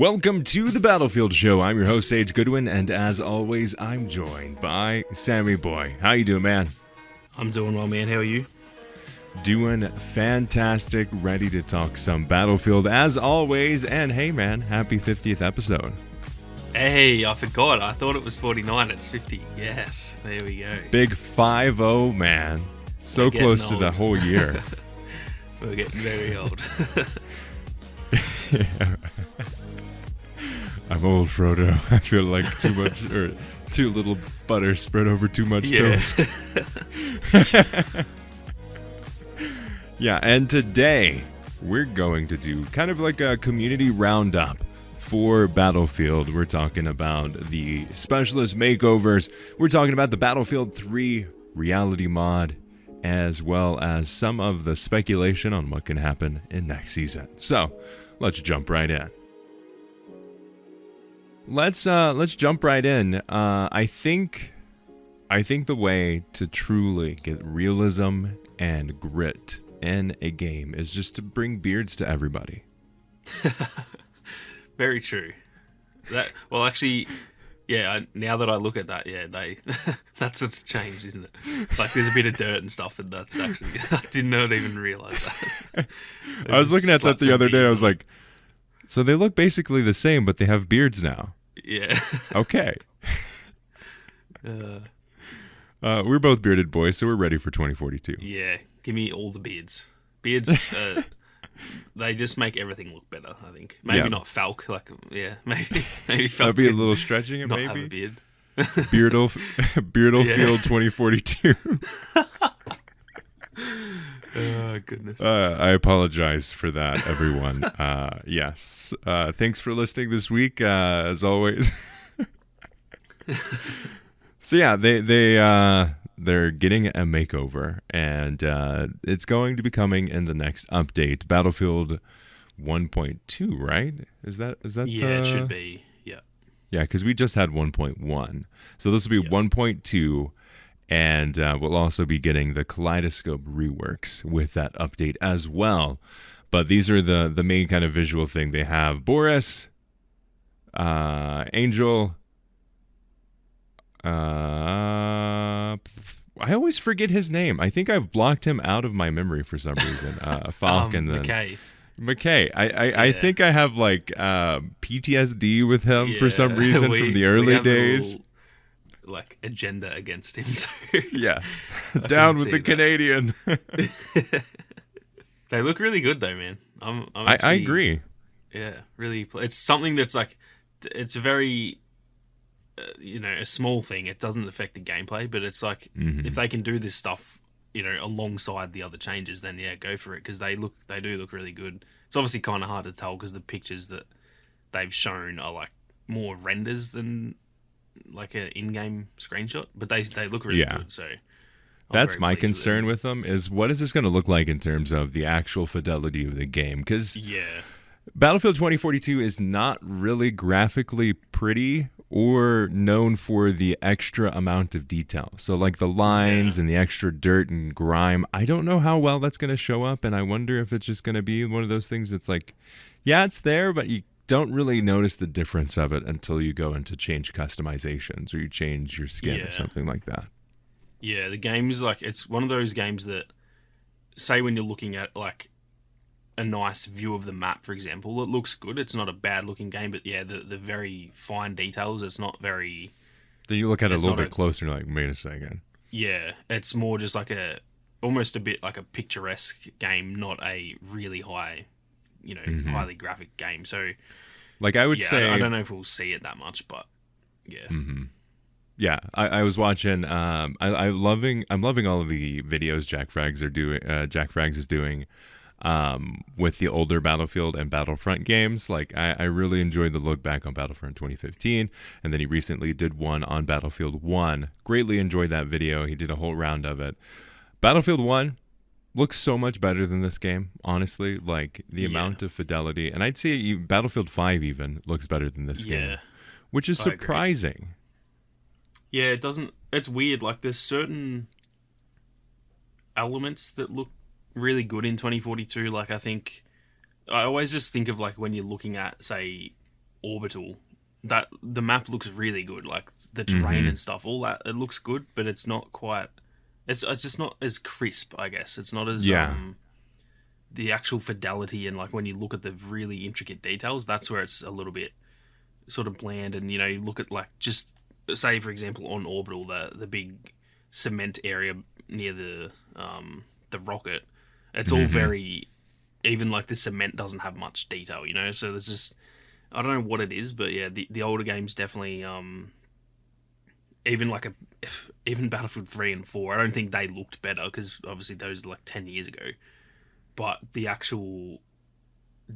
Welcome to the Battlefield Show. I'm your host, Sage Goodwin, and as always, I'm joined by Sammy Boy. How you doing, man? I'm doing well, man. How are you? Doing fantastic, ready to talk some Battlefield as always, and hey, man, happy 50th episode. Hey, I forgot. I thought it was 49. It's 50. Yes, there we go. Big 5-0, man. So close to the whole year. We're getting very old. Yeah. I'm old, Frodo. I feel like too much, or too little butter spread over too much toast. Yeah, and today we're going to do kind of like a community roundup for Battlefield. We're talking about the specialist makeovers. We're talking about the Battlefield 3 reality mod, as well as some of the speculation on what can happen in next season. So, let's jump right in. Let's jump right in. I think the way to truly get realism and grit in a game is just to bring beards to everybody. Very true. Actually, yeah. Now that I look at that, yeah, that's what's changed, isn't it? Like there's a bit of dirt and stuff, and that's actually I did not even realize that. I was looking at that the other day. I was like, so they look basically the same, but they have beards now. Yeah. Okay. We're both bearded boys, so we're ready for 2042. Yeah, give me all the beards. Beards, they just make everything look better, I think. Maybe not Falk, maybe Falk. That'd be a little stretching it, not maybe. Have a beard. Beardle Field 2042. Oh, goodness. I apologize for that, everyone. Yes. Thanks for listening this week, as always. So yeah, they're getting a makeover, and it's going to be coming in the next update, Battlefield 1.2, right? Is that it should be. Yeah. Yeah, because we just had 1.1, so this will be 1.2. And we'll also be getting the Kaleidoscope reworks with that update as well. But these are the main kind of visual thing. They have Boris, Angel. I always forget his name. I think I've blocked him out of my memory for some reason. Falk and then McKay. I think I have like PTSD with him for some reason from the early days. Like agenda against him too. Yes. Down with the Canadian. They look really good though, man. I agree. Yeah, really. It's something that's like, it's a very, a small thing. It doesn't affect the gameplay, but it's like, if they can do this stuff, alongside the other changes, then yeah, go for it. Because they do look really good. It's obviously kind of hard to tell because the pictures that they've shown are like more renders than like an in-game screenshot, but they look really good. So that's my concern with them is what is this going to look like in terms of the actual fidelity of the game? Because Battlefield 2042 is not really graphically pretty or known for the extra amount of detail. So like the lines and the extra dirt and grime, I don't know how well that's going to show up, and I wonder if it's just going to be one of those things that's like, yeah, it's there, but you don't really notice the difference of it until you go into change customizations or you change your skin or something like that. Yeah, the game is like, it's one of those games that, say when you're looking at like a nice view of the map, for example, it looks good. It's not a bad looking game, but yeah, the very fine details, it's not very... Then you look at it a little bit closer and you're like, wait a second. Yeah, it's more just like almost a bit like a picturesque game, not a really high, highly graphic game. So... Like I would say, I don't know if we'll see it that much, but yeah. Yeah, I was watching. I'm loving all of the videos Jack Frags is doing, with the older Battlefield and Battlefront games. Like I really enjoyed the look back on Battlefront 2015, and then he recently did one on Battlefield 1. Greatly enjoyed that video. He did a whole round of it. Battlefield 1. Looks so much better than this game, honestly. Like, the amount of fidelity. And I'd say Battlefield 5 even looks better than this game. Which is surprising. Yeah, it doesn't... It's weird. Like, there's certain elements that look really good in 2042. Like, I always just think of, like, when you're looking at, say, Orbital, that the map looks really good. Like the terrain and stuff, all that, it looks good, but it's not quite. It's just not as crisp, I guess. It's not as Yeah. the actual fidelity, and like when you look at the really intricate details, that's where it's a little bit sort of bland. And you look at like, just say for example on Orbital, the big cement area near the rocket, it's all very, even like the cement doesn't have much detail, so there's just, I don't know what it is, but yeah, the older games definitely, even like even Battlefield 3 and 4, I don't think they looked better, because obviously those are like 10 years ago, but the actual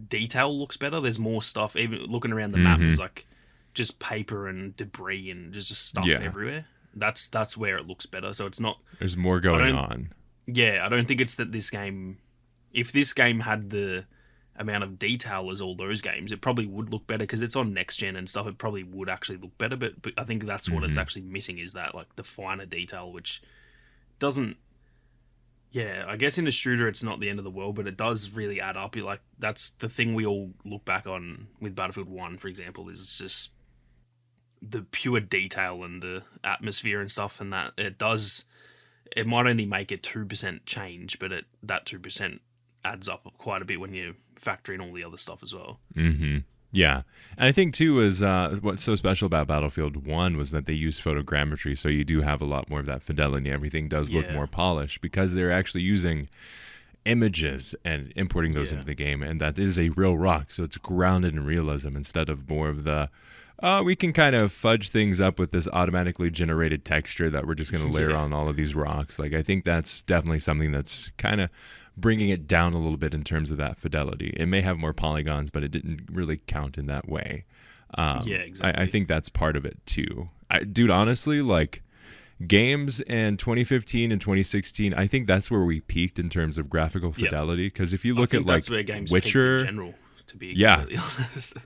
detail looks better. There's more stuff. Even looking around the map, there's like just paper and debris and there's just stuff everywhere. That's where it looks better. So it's not. There's more going on. Yeah, I don't think it's that this game. If this game had the amount of detail as all those games, it probably would look better, because it's on next gen and stuff. It probably would actually look better. But I think that's what it's actually missing, is that like the finer detail, which doesn't. Yeah, I guess in a shooter it's not the end of the world, but it does really add up. You're like, that's the thing we all look back on with Battlefield 1, for example, is just the pure detail and the atmosphere and stuff, and that it might only make a 2% change, but that 2% adds up quite a bit when you factor in all the other stuff as well. Yeah, and I think too is what's so special about Battlefield 1 was that they used photogrammetry, so you do have a lot more of that fidelity. Everything does look more polished, because they're actually using images and importing those into the game, and that is a real rock, so it's grounded in realism instead of more of the we can kind of fudge things up with this automatically generated texture that we're just going to layer on all of these rocks. Like, I think that's definitely something that's kind of bringing it down a little bit in terms of that fidelity. It may have more polygons, but it didn't really count in that way. Exactly. I think that's part of it too. Dude, honestly, like games in 2015 and 2016, I think that's where we peaked in terms of graphical fidelity. Because if you look at like Witcher, in general, to be completely honest.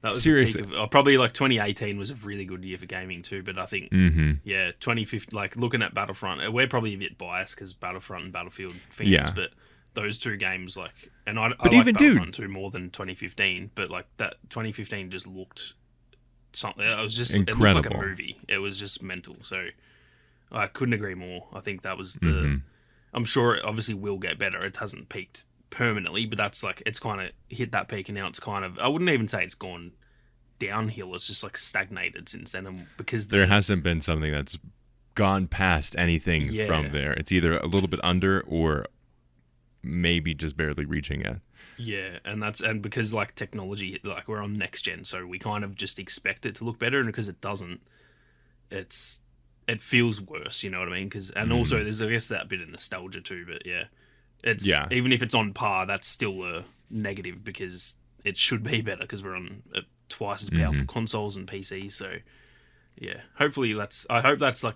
That was seriously, probably like 2018 was a really good year for gaming too. But I think 2015, like looking at Battlefront, we're probably a bit biased because Battlefront and Battlefield fans, but those two games, like, and I like even Battlefront 2 more than 2015, but like that 2015 just looked something. It was just incredible. It looked like a movie. It was just mental. So I couldn't agree more. I think that was the. I'm sure it obviously will get better. It hasn't peaked permanently, but that's like, it's kind of hit that peak, and now it's kind of, I wouldn't even say it's gone downhill. It's just like stagnated since then, and because there hasn't been something that's gone past anything from there. It's either a little bit under or maybe just barely reaching it. Yeah, and because like technology, like we're on next gen, so we kind of just expect it to look better, and because it doesn't, it feels worse. You know what I mean? And also there's, I guess, that bit of nostalgia too. But it's even if it's on par, that's still a negative, because it should be better, because we're on twice as powerful consoles and PCs. So hopefully I hope that's like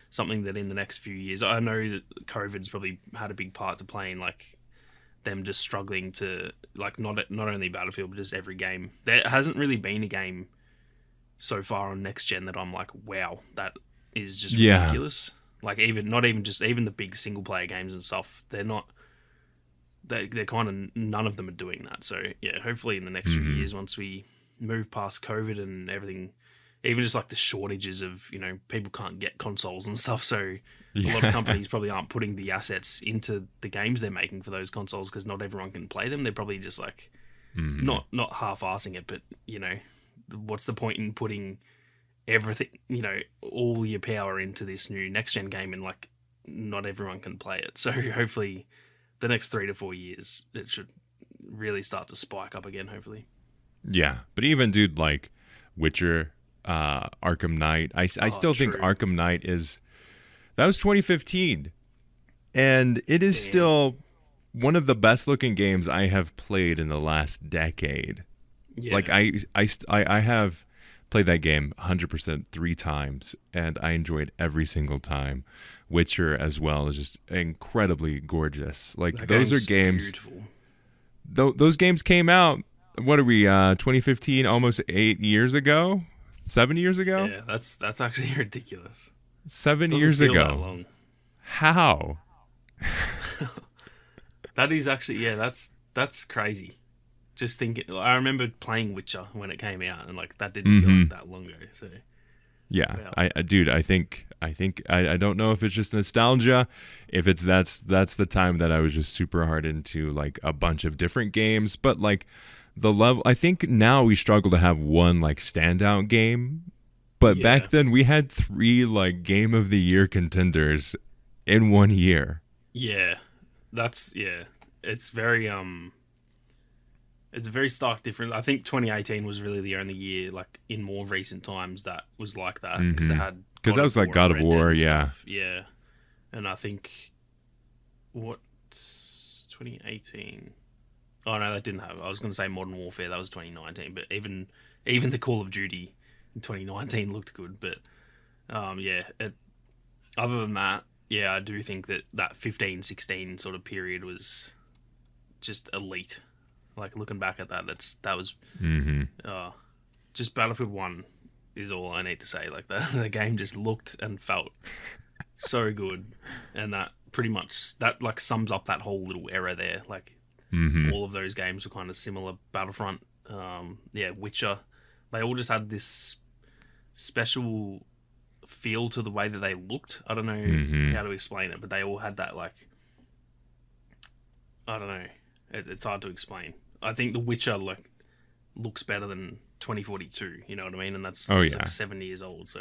something that in the next few years, I know that COVID's probably had a big part to play in like them just struggling to, like, not only Battlefield but just every game. There hasn't really been a game so far on next gen that I'm like, wow, that is just ridiculous. Like, even the big single player games and stuff, they're kind of, none of them are doing that. So hopefully in the next few years, once we move past COVID and everything, even just like the shortages of, people can't get consoles and stuff. So a lot of companies probably aren't putting the assets into the games they're making for those consoles, because not everyone can play them. They're probably just like not half-assing it, but what's the point in putting everything, all your power into this new next gen game, and like not everyone can play it. So hopefully the next 3 to 4 years it should really start to spike up again, hopefully. Yeah, but even dude, like Witcher, Arkham Knight, I still think Arkham Knight that was 2015, and it is still one of the best looking games I have played in the last decade. Like I have played that game 100% 3 times, and I enjoyed every single time. Witcher as well is just incredibly gorgeous. Like, those are games. Those games came out. What are we? 2015, almost 8 years ago, 7 years ago. Yeah, that's actually ridiculous. 7 years ago. That long. How? That is actually, that's crazy. just thinking. I remember playing Witcher when it came out, and like that didn't feel like that long ago. So Yeah, wow. dude, I don't know if it's just nostalgia, if it's that's the time that I was just super hard into like a bunch of different games, but like the level, I think now we struggle to have one like standout game, but Yeah, back then we had three like game of the year contenders in one year. yeah, that's yeah. It's very it's a very stark difference. I think 2018 was really the only year, like in more recent times, that was like that because it had Because God that of was like War and God of Red Dead War, and yeah. stuff. Yeah, and I think what 2018. Oh no, that didn't have. I was going to say Modern Warfare. That was 2019. But even the Call of Duty in 2019 looked good. But yeah. Other than that, yeah, I do think that 15, 16 sort of period was just elite. Like looking back at that, that was uh, just Battlefield One is all I need to say. Like the game just looked and felt so good, and that pretty much that like sums up that whole little era there. Like all of those games were kind of similar. Battlefront, yeah, Witcher, they all just had this special feel to the way that they looked. I don't know how to explain it, but they all had that like I don't know. It's hard to explain. I think The Witcher like looks better than 2042. You know what I mean? And Oh it's yeah. like 7 years old, so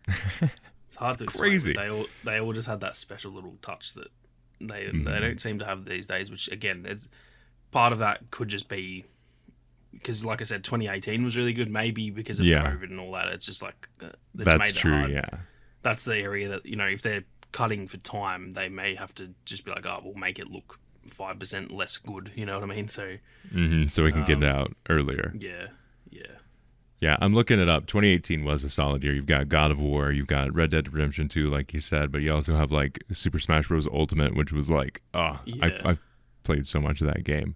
it's hard to explain. Crazy. They all just had that special little touch that they don't seem to have these days. Which again, it's part of that could just be because, like I said, 2018 was really good. Maybe because of Yeah. COVID and all that. It's just like it's That's made it true, hard. yeah. That's the area that if they're cutting for time, they may have to just be like, oh, we'll make it look 5% less good. You know what I mean? So So we can get it out earlier. yeah, yeah. Yeah, I'm looking it up. 2018 was a solid year. You've got God of War, you've got Red Dead Redemption 2, like you said, but you also have like Super Smash Bros. Ultimate, which was like, Yeah. I've played so much of that game.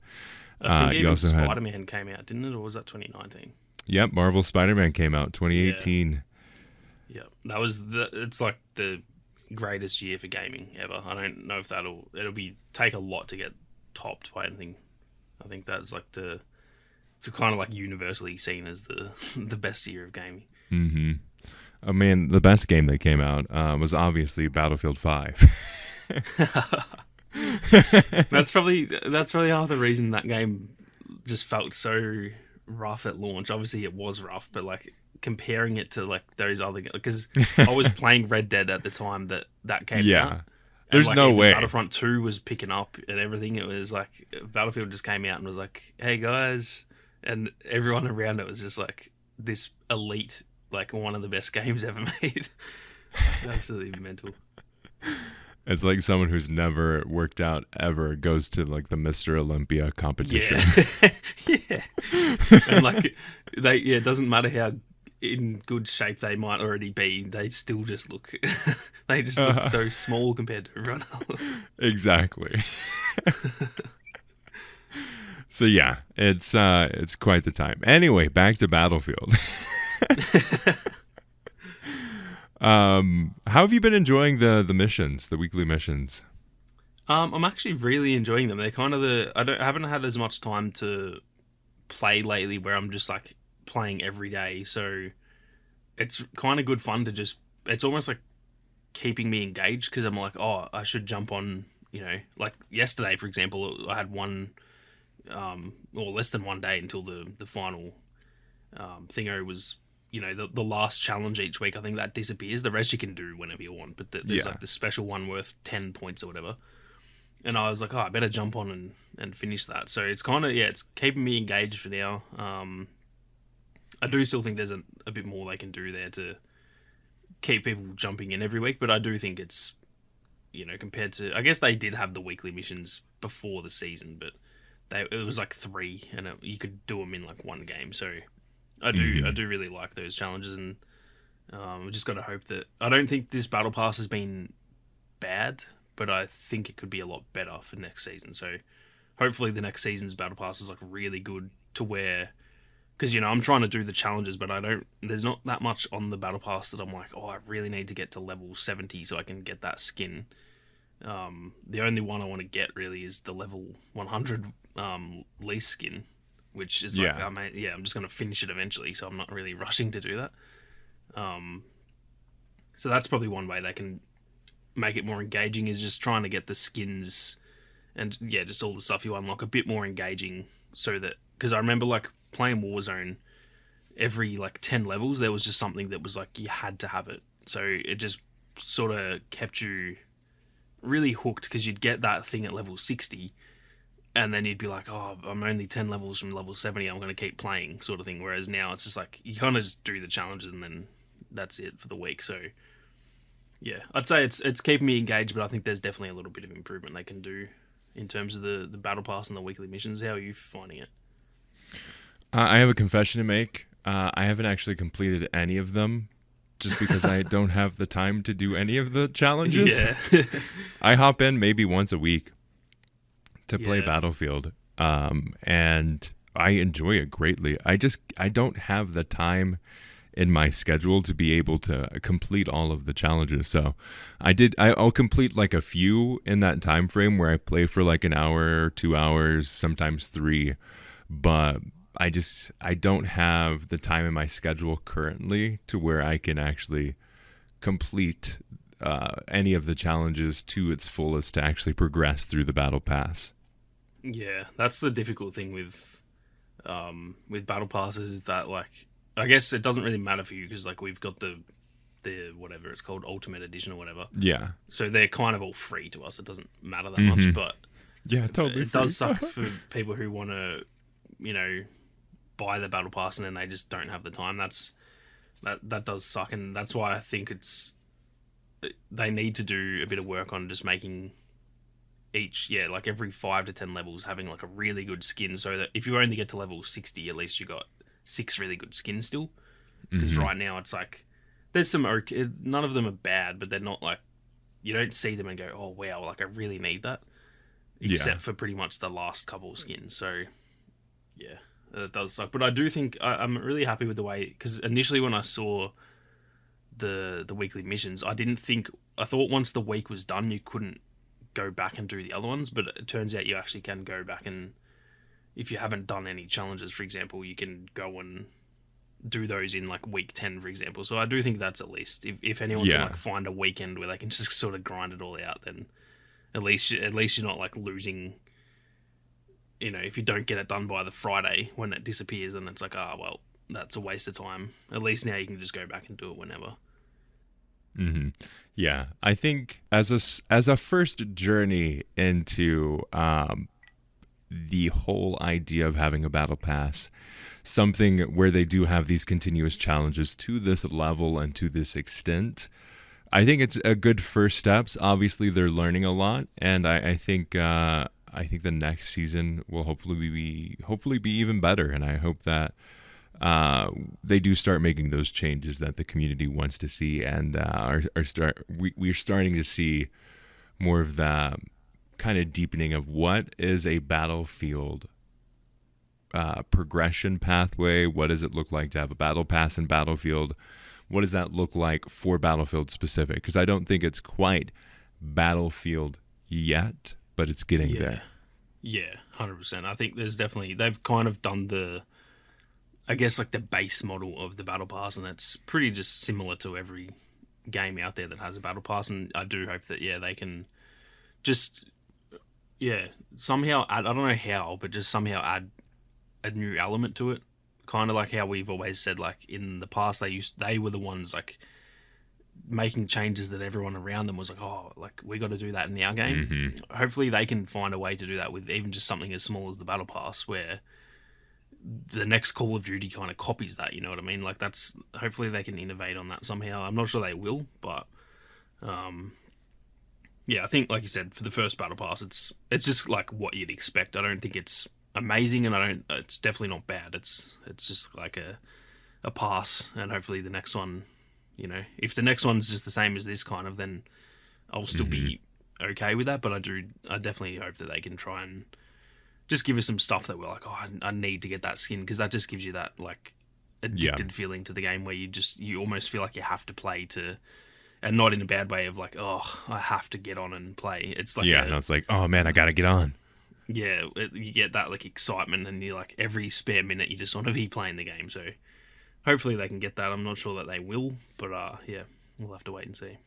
I think You even also had, Spider-Man came out, didn't it, or was that 2019? yep, Marvel Spider-Man came out Yeah, 2018. yeah. That was it's like the greatest year for gaming ever. I don't know if it'll be take a lot to get topped by anything. I think that's like it's kind of like universally seen as the the best year of gaming. Oh man, the best game that came out was obviously Battlefield 5. That's probably half the reason that game just felt so rough at launch. Obviously, it was rough, but like comparing it to like those other because I was playing Red Dead at the time that came Yeah. out. There's like, no even way. Battlefront 2 was picking up and everything. It was like Battlefield just came out and was like, "Hey guys," and everyone around it was just like this elite, like one of the best games ever made. Absolutely mental. It's like someone who's never worked out ever goes to like the Mr. Olympia competition. Yeah, yeah, and like it doesn't matter how in good shape they might already be, they still just look they just look so small compared to everyone else. Exactly. So yeah, it's quite the time. Anyway, back to Battlefield. How have you been enjoying the missions, the weekly missions? I'm actually really enjoying them. They're kind of I haven't had as much time to play lately where I'm just like playing every day, so it's kind of good fun to just it's almost like keeping me engaged because I'm like, oh, I should jump on, like yesterday, for example, I had one, or less than one day until the final thingo was, the last challenge each week. I think that disappears. The rest you can do whenever you want, but there's like this special one worth 10 points or whatever. And I was like, oh, I better jump on and finish that. So it's kind of, it's keeping me engaged for now. I do still think there's a bit more they can do there to keep people jumping in every week, but I do think it's, compared to, I guess they did have the weekly missions before the season, but it was like 3, and you could do them in like one game. So I do really like those challenges, and we just got to hope that I don't think this battle pass has been bad, but I think it could be a lot better for next season. So hopefully the next season's battle pass is like really good to where, because I'm trying to do the challenges, but there's not that much on the battle pass that I'm like, oh, I really need to get to level 70 so I can get that skin. The only one I want to get really is the level 100 least skin. which is like, Yeah. I'm just going to finish it eventually, so I'm not really rushing to do that. So that's probably one way they can make it more engaging, is just trying to get the skins and just all the stuff you unlock a bit more engaging, so that, because I remember like playing Warzone, every like 10 levels there was just something that was like you had to have it, so it just sort of kept you really hooked, because you'd get that thing at level 60 and then you'd be like, oh, I'm only 10 levels from level 70, I'm going to keep playing, sort of thing. Whereas now it's just like you kind of just do the challenges and then that's it for the week. So yeah, I'd say it's keeping me engaged, but I think there's definitely a little bit of improvement they can do in terms of the battle pass and the weekly missions. How are you finding it? I have a confession to make. I haven't actually completed any of them, just because I don't have the time to do any of the challenges. Yeah. I hop in maybe once a week to play Yeah. Battlefield, and I enjoy it greatly. I don't have the time in my schedule to be able to complete all of the challenges. So I'll complete like a few in that time frame where I play for like an hour, 2 hours, sometimes 3, but I don't have the time in my schedule currently to where I can actually complete any of the challenges to its fullest to actually progress through the battle pass. Yeah, that's the difficult thing with battle passes, is that like, I guess it doesn't really matter for you because like we've got the whatever it's called, Ultimate Edition or whatever. Yeah. So they're kind of all free to us. It doesn't matter that much, but Yeah, totally. it does suck for people who want to, buy the battle pass and then they just don't have the time. That does suck, and that's why I think they need to do a bit of work on just making like every 5 to 10 levels having like a really good skin, so that if you only get to level 60, at least you got 6 really good skins still. Because right now it's like there's some none of them are bad, but they're not like, you don't see them and go, oh wow, like I really need that, except for pretty much the last couple of skins. So yeah, that does suck. But I do think I'm really happy with the way, because initially when I saw the weekly missions, I thought once the week was done you couldn't go back and do the other ones, but it turns out you actually can go back, and if you haven't done any challenges, for example, you can go and do those in like week 10, for example. So I do think that's, at least if anyone can like find a weekend where they can just sort of grind it all out, then at least you're not like losing. If you don't get it done by the Friday when it disappears, then it's like, well, that's a waste of time. At least now you can just go back and do it whenever. Mm-hmm. Yeah, I think as a first journey into the whole idea of having a battle pass, something where they do have these continuous challenges to this level and to this extent, I think it's a good first steps. Obviously, they're learning a lot, and I think the next season will hopefully be even better, and I hope that they do start making those changes that the community wants to see, and we're starting to see more of the kind of deepening of what is a Battlefield progression pathway. What does it look like to have a battle pass in Battlefield? What does that look like for Battlefield specific? Because I don't think it's quite Battlefield yet, but it's getting there. Yeah, 100%. I think they've kind of done I guess like the base model of the battle pass, and it's pretty just similar to every game out there that has a battle pass. And I do hope that they can just somehow add, I don't know how, but just somehow add a new element to it. Kind of like how we've always said, like in the past they were the ones like making changes that everyone around them was like, oh, like we got to do that in our game. Mm-hmm. Hopefully they can find a way to do that with even just something as small as the battle pass, where the next Call of Duty kind of copies that, you know what I mean? Like hopefully they can innovate on that somehow. I'm not sure they will, but I think like you said, for the first battle pass, it's just like what you'd expect. I don't think it's amazing, and it's definitely not bad. It's just like a pass, and hopefully the next one, if the next one's just the same as this kind of, then I'll still be okay with that. But I definitely hope that they can try and just give us some stuff that we're like, oh, I need to get that skin, because that just gives you that like addicted feeling to the game, where you almost feel like you have to play to, and not in a bad way of like, oh, I have to get on and play. It's like it's like, oh man, I gotta get on. you get that like excitement, and you like every spare minute you just want to be playing the game. So hopefully they can get that. I'm not sure that they will, but yeah, we'll have to wait and see.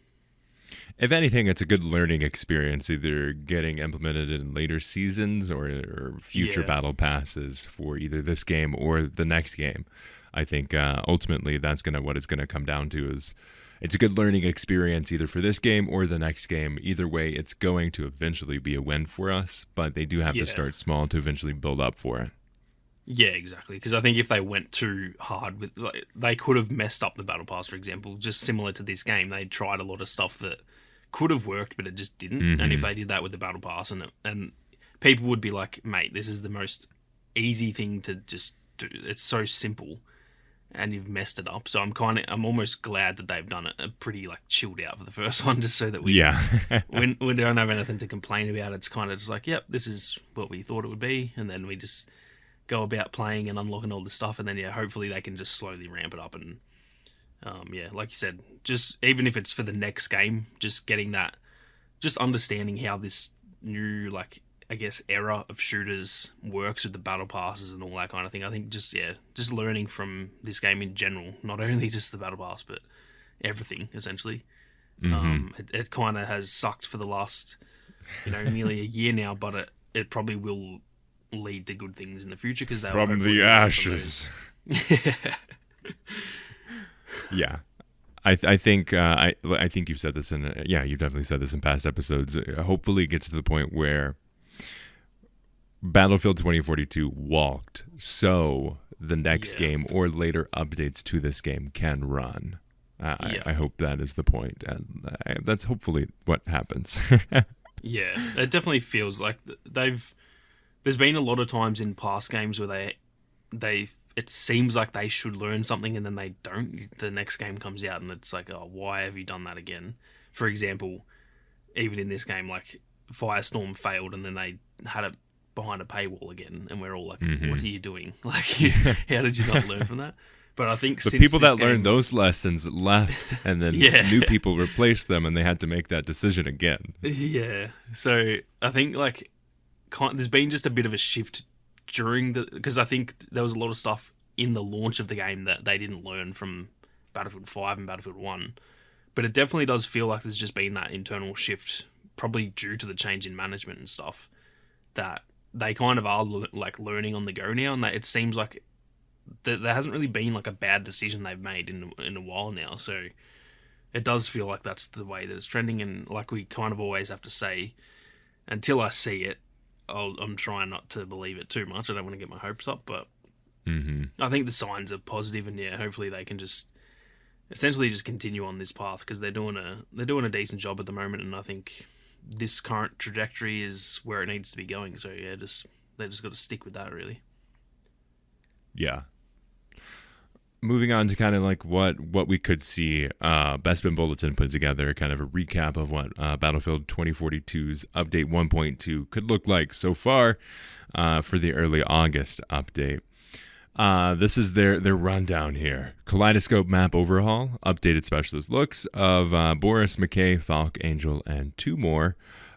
If anything, it's a good learning experience, either getting implemented in later seasons or future battle passes for either this game or the next game. I think ultimately that's what it's gonna come down to is it's a good learning experience either for this game or the next game. Either way, it's going to eventually be a win for us, but they do have to start small to eventually build up for it. Yeah, exactly. Because I think if they went too hard with, like, they could have messed up the battle pass, for example. Just similar to this game, they tried a lot of stuff that could have worked, but it just didn't. Mm-hmm. And if they did that with the battle pass, and people would be like, "Mate, this is the most easy thing to just do. It's so simple, and you've messed it up." So I'm almost glad that they've done it pretty like chilled out for the first one, just so that we we don't have anything to complain about. It's kind of just like, "Yep, this is what we thought it would be," and then we just go about playing and unlocking all the stuff, and then hopefully they can just slowly ramp it up. And like you said, just even if it's for the next game, just getting that, just understanding how this new, like, I guess, era of shooters works with the battle passes and all that kind of thing. I think just learning from this game in general, not only just the battle pass, but everything essentially. It kind of has sucked for the last nearly a year now, but it probably will lead to good things in the future because they from the ashes. Yeah, I think I think you've said this you've definitely said this in past episodes. Hopefully, it gets to the point where Battlefield 2042 walked, so the next game or later updates to this game can run. I hope that is the point, and that's hopefully what happens. Yeah, it definitely feels like there's been a lot of times in past games where it seems like they should learn something and then they don't. The next game comes out and it's like, oh, why have you done that again? For example, even in this game, like Firestorm failed and then they had it behind a paywall again, and we're all like, what are you doing? Like, how did you not learn from that? But I think the people that learned those lessons left, and then new people replaced them, and they had to make that decision again. Yeah, so I think like there's been just a bit of a shift because I think there was a lot of stuff in the launch of the game that they didn't learn from Battlefield 5 and Battlefield 1. But it definitely does feel like there's just been that internal shift, probably due to the change in management and stuff, that they kind of are like learning on the go now, and that it seems like there hasn't really been like a bad decision they've made in a while now. So it does feel like that's the way that it's trending, and like we kind of always have to say, until I see it, I'm trying not to believe it too much. I don't want to get my hopes up, but I think the signs are positive, and hopefully they can just essentially just continue on this path because they're doing a decent job at the moment, and I think this current trajectory is where it needs to be going. So they just got to stick with that, really. Yeah. Moving on to kind of like what we could see, Best Spin Bulletin put together kind of a recap of what Battlefield 2042's Update 1.2 could look like so far for the early August update. This is their rundown here. Kaleidoscope map overhaul, updated specialist looks of Boris, McKay, Falk, Angel, and two more.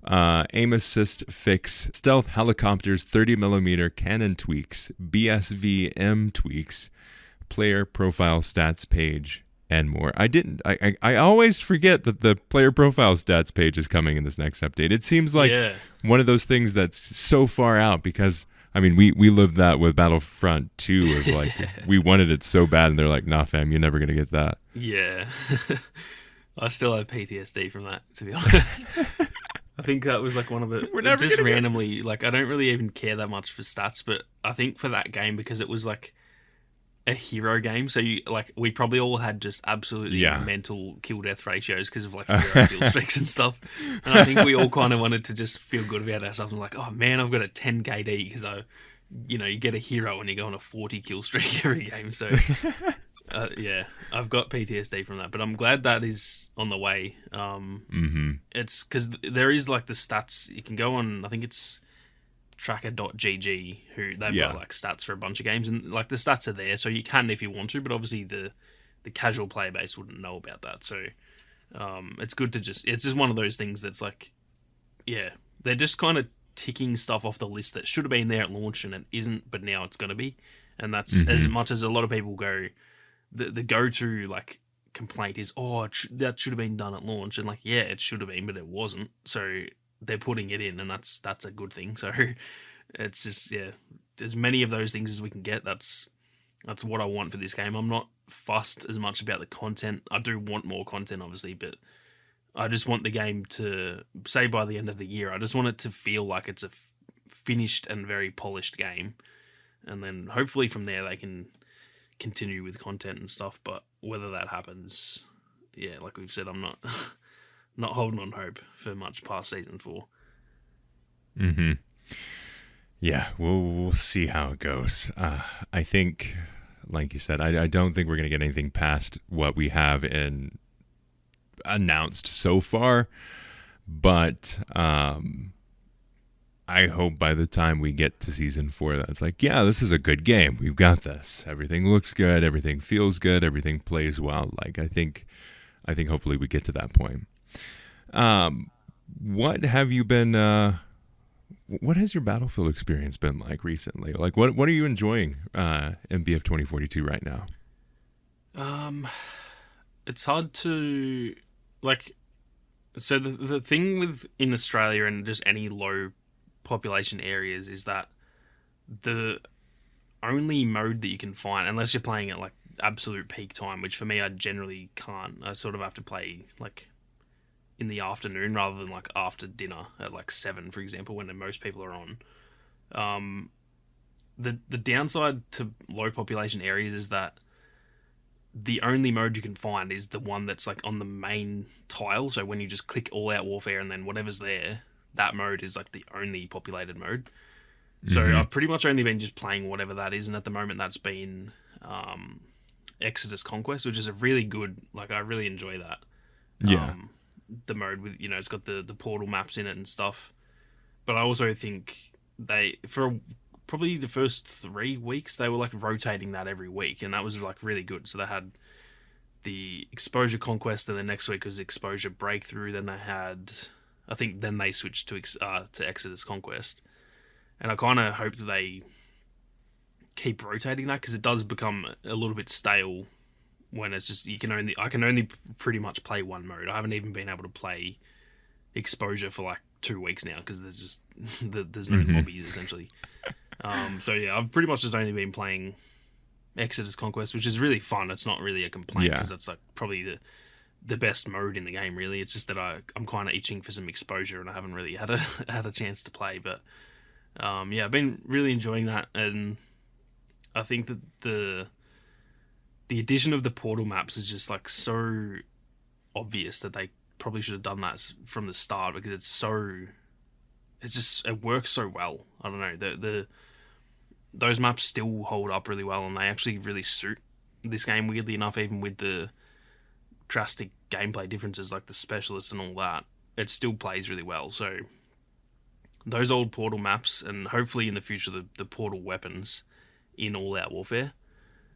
Aim assist fix, stealth helicopters, 30mm cannon tweaks, BSVM tweaks, player profile stats page, and more. I always forget that the player profile stats page is coming in this next update. It seems like one of those things that's so far out because, I mean, we lived that with Battlefront 2 of like, we wanted it so bad and they're like, nah fam, you're never going to get that. Yeah. I still have PTSD from that, to be honest. I think that was like one of the, We're never just randomly, like I don't really even care that much for stats, but I think for that game, because it was like a hero game, so we probably all had just absolutely mental kill death ratios because of like hero kill streaks and stuff, and I think we all kind of wanted to just feel good about ourselves and like, oh man, I've got a 10 KD because you get a hero and you go on a 40 kill streak every game. So I've got PTSD from that, but I'm glad that is on the way. It's because there is like the stats you can go on. I think it's tracker.gg, who they've got like stats for a bunch of games, and like the stats are there, so you can if you want to, but obviously the casual player base wouldn't know about that. So it's good to it's just one of those things that's like, they're just kind of ticking stuff off the list that should have been there at launch and it isn't, but now it's going to be. And that's as much as a lot of people go, the go-to like complaint is, that should have been done at launch. And like, yeah, it should have been, but it wasn't. So they're putting it in, and that's a good thing. So it's just, yeah, as many of those things as we can get. That's what I want for this game. I'm not fussed as much about the content. I do want more content, obviously, but I just want the game to, say by the end of the year, I just want it to feel like it's a finished and very polished game. And then hopefully from there they can continue with content and stuff. But whether that happens, yeah, like we've said, I'm not not holding on hope for much past Season 4. Mm-hmm. Yeah, we'll see how it goes. I think, like you said, I don't think we're going to get anything past what we have announced so far. But I hope by the time we get to Season 4, that's like, yeah, this is a good game. We've got this. Everything looks good. Everything feels good. Everything plays well. Like, I think hopefully we get to that point. What have you been... what has your Battlefield experience been like recently? Like, what are you enjoying in BF2042 right now? It's hard to, like, so the thing with in Australia and just any low population areas is that the only mode that you can find, unless you're playing at like absolute peak time, which for me I generally can't. I sort of have to play like in the afternoon rather than like after dinner at like 7, for example, when most people are on. The downside to low population areas is that the only mode you can find is the one that's like on the main tile. So when you just click All Out Warfare and then whatever's there, that mode is like the only populated mode. So I've pretty much only been just playing whatever that is, and at the moment that's been Exodus Conquest, which is a really good, like, I really enjoy that. Yeah. The mode with, it's got the portal maps in it and stuff. But I also think for probably the first 3 weeks, they were like rotating that every week, and that was like really good. So they had the Exposure Conquest, and the next week was Exposure Breakthrough. Then they had, I think, then they switched to Exodus Conquest, and I kind of hope that they keep rotating that, because it does become a little bit stale when it's just I can only pretty much play one mode. I haven't even been able to play Exposure for like 2 weeks now, because there's no lobbies essentially. So yeah, I've pretty much just only been playing Exodus Conquest, which is really fun. It's not really a complaint, because it's like probably the best mode in the game, really. It's just that I'm kind of itching for some exposure, and I haven't really had a chance to play. But yeah, I've been really enjoying that, and I think that the addition of the portal maps is just like so obvious that they probably should have done that from the start, because it works so well. I don't know, those maps still hold up really well, and they actually really suit this game, weirdly enough, even with the drastic gameplay differences like the specialists and all that. It still plays really well. So those old portal maps, and hopefully in the future the portal weapons in All Out Warfare,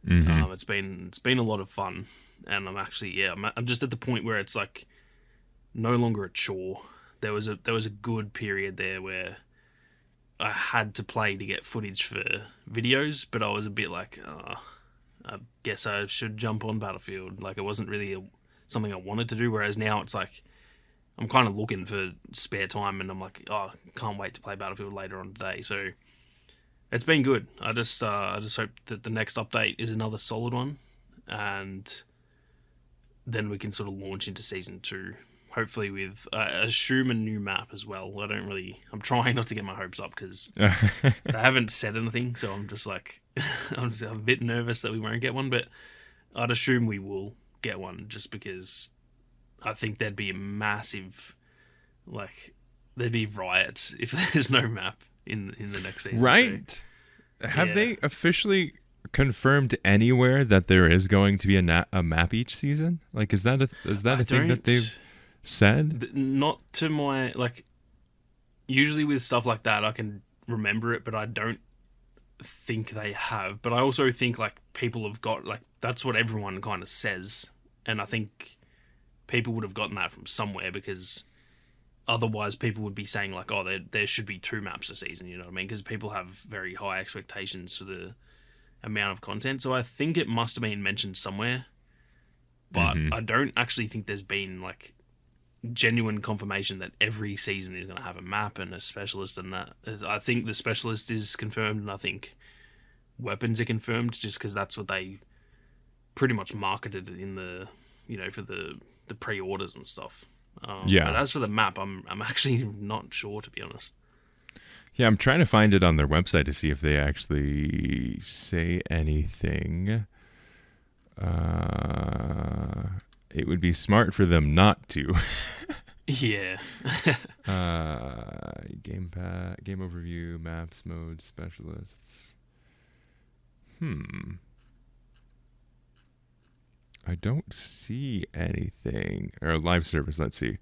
it's been a lot of fun, and I'm actually I'm just at the point where it's like no longer a chore. There was a good period there where I had to play to get footage for videos, but I was a bit like, I guess I should jump on Battlefield. Like, it wasn't really something I wanted to do, whereas now it's like I'm kind of looking for spare time, and I'm like, can't wait to play Battlefield later on today. So it's been good. I just hope that the next update is another solid one, and then we can sort of launch into Season 2. Hopefully with, I assume, a new map as well. I'm trying not to get my hopes up, because they haven't said anything, so I'm just like, I'm a bit nervous that we won't get one, but I'd assume we will get one, just because I think there'd be a massive, like, there'd be riots if there's no map in the next season. Right. So, have they officially confirmed anywhere that there is going to be a map each season? Like, is that a thing that they've said? Not to my, like, usually with stuff like that I can remember it, but I don't think they have. But I also think, like, people have got, like, that's what everyone kind of says, and I think people would have gotten that from somewhere, because otherwise people would be saying like, oh, there should be 2 maps a season. You know what I mean? Because people have very high expectations for the amount of content. So I think it must have been mentioned somewhere, but I don't actually think there's been like genuine confirmation that every season is going to have a map and a specialist, and that I think the specialist is confirmed, and I think weapons are confirmed just because that's what they pretty much marketed in the, you know, for the pre-orders and stuff. Yeah. But as for the map, I'm actually not sure, to be honest. Yeah, I'm trying to find it on their website to see if they actually say anything. It would be smart for them not to. Yeah. Game overview, maps, modes, specialists. I don't see anything. Or live service, let's see.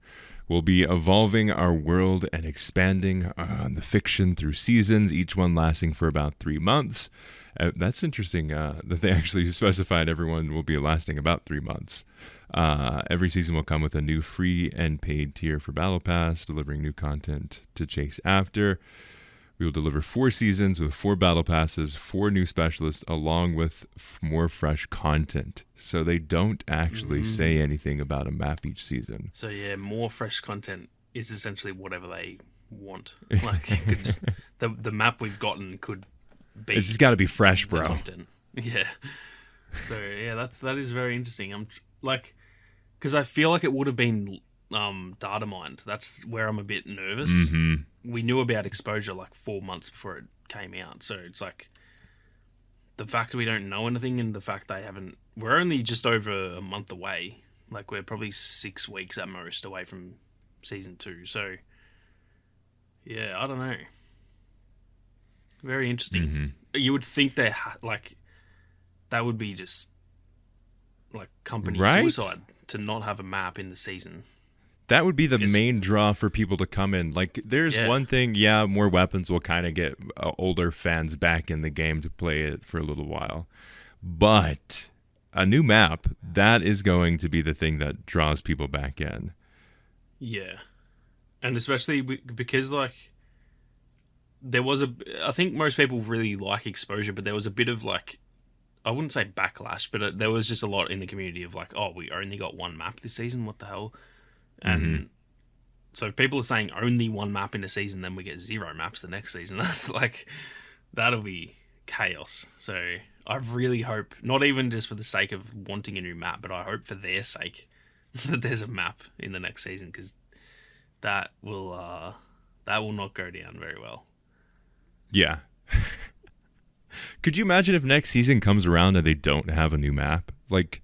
We'll be evolving our world and expanding the fiction through seasons, each one lasting for about 3 months. That's interesting that they actually specified everyone will be lasting about 3 months. Every season will come with a new free and paid tier for Battle Pass, delivering new content to chase after. We will deliver 4 seasons with 4 battle passes, 4 new specialists, along with more fresh content. So they don't actually say anything about a map each season. So yeah, more fresh content is essentially whatever they want. Like the map we've gotten could be. It's just got to be fresh, bro. Content. Yeah. So yeah, that is very interesting. I'm like, because I feel like it would have been data mined. That's where I'm a bit nervous. We knew about exposure like 4 months before it came out, so it's like the fact we don't know anything and the fact they haven't. We're only just over a month away. Like we're probably 6 weeks at most away from season 2. So yeah, I don't know. Very interesting. You would think they like that would be just like company suicide to not have a map in the season. That would be the main draw for people to come in. Like, there's one thing, more weapons will kind of get older fans back in the game to play it for a little while. But a new map, that is going to be the thing that draws people back in. Yeah. And especially because, like, there was I think most people really like exposure, but there was a bit of, like, I wouldn't say backlash, but there was just a lot in the community of, like, oh, we only got 1 map this season, what the hell? And so if people are saying only 1 map in a season, then we get 0 maps the next season. Like, that'll be chaos. So I really hope, not even just for the sake of wanting a new map, but I hope for their sake that there's a map in the next season, because that will not go down very well. Yeah. Could you imagine if next season comes around and they don't have a new map? Like,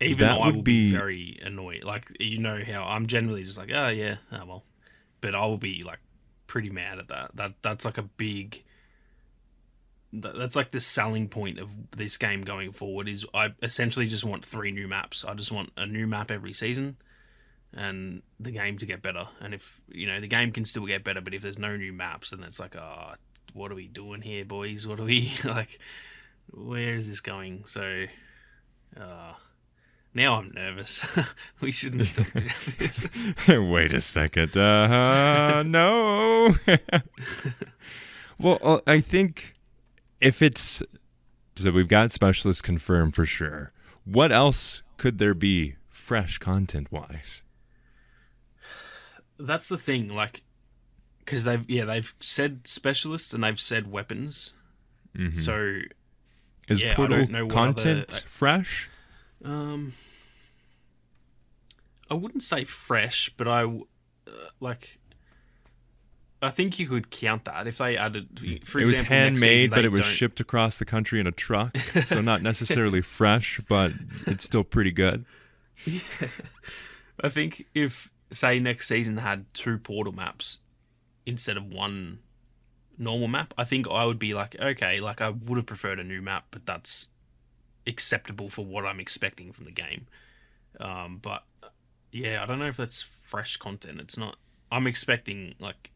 even I will be very annoyed. Like, you know how I'm generally just like, oh yeah, oh well. But I will be like pretty mad at that. That's like a big. That's like the selling point of this game going forward. Is I essentially just want 3 new maps. I just want a new map every season, and the game to get better. And if the game can still get better, but if there's no new maps, then it's like, oh, what are we doing here, boys? What are we like? Where is this going? So. Now I'm nervous. We shouldn't have talked about this. Wait a second. No. Well, I think if it's... So we've got specialists confirmed for sure. What else could there be fresh content-wise? That's the thing, like... Because they've said specialists and they've said weapons. So... Is Portal content fresh? I wouldn't say fresh, but I think you could count that if they added. For it was example, handmade, but it was shipped across the country in a truck, so not necessarily fresh, but it's still pretty good. Yeah. I think if, say, next season had 2 Portal maps instead of 1 normal map, I think I would be like, okay, like I would have preferred a new map, but that's acceptable for what I'm expecting from the game. But yeah, I don't know if that's fresh content. It's not. I'm expecting like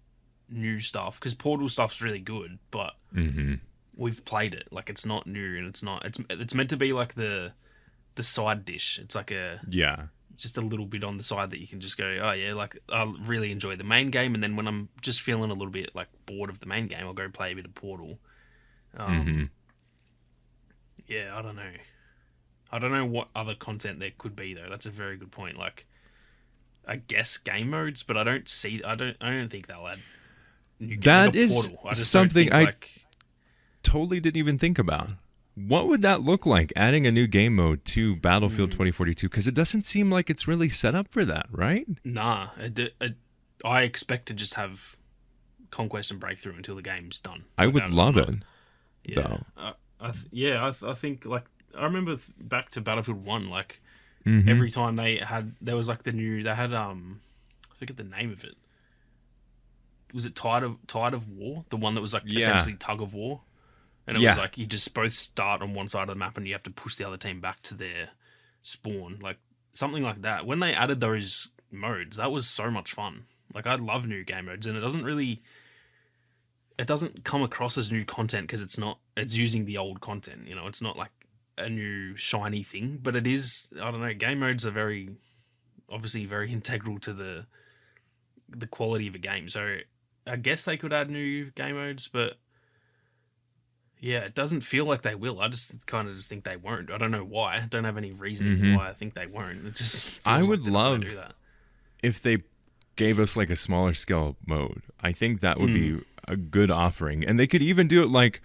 new stuff, because Portal stuff's really good, but we've played it. Like, it's not new, and it's not. It's meant to be like the side dish. It's like a just a little bit on the side that you can just go, oh yeah, like I really enjoy the main game, and then when I'm just feeling a little bit like bored of the main game, I'll go play a bit of Portal. Yeah, I don't know. I don't know what other content there could be though. That's a very good point. Like, I guess game modes, but I don't see. I don't think they'll add. That like a is Portal. I just something don't think, I totally didn't even think about. What would that look like, adding a new game mode to Battlefield 2042? Because it doesn't seem like it's really set up for that, right? Nah, I expect to just have Conquest and Breakthrough until the game's done. I would love it, Yeah, though. I think like I remember back to Battlefield 1, like Mm-hmm. every time there was like they had I forget the name of it. Was it Tide of War? The one that was like essentially Tug of War? And it was like you just both start on one side of the map and you have to push the other team back to their spawn. Like something like that. When they added those modes, that was so much fun. Like I love new game modes, and it doesn't come across as new content because it's using the old content, you know, it's not like a new shiny thing, but it is, I don't know, game modes are obviously very integral to the quality of a game. So I guess they could add new game modes, but yeah, it doesn't feel like they will. I just kind of think they won't. I don't know why. I don't have any reason why I think they won't. It just feels I like would they're not gonna love do that. if they gave us like a smaller scale mode. I think that would be a good offering. And they could even do it like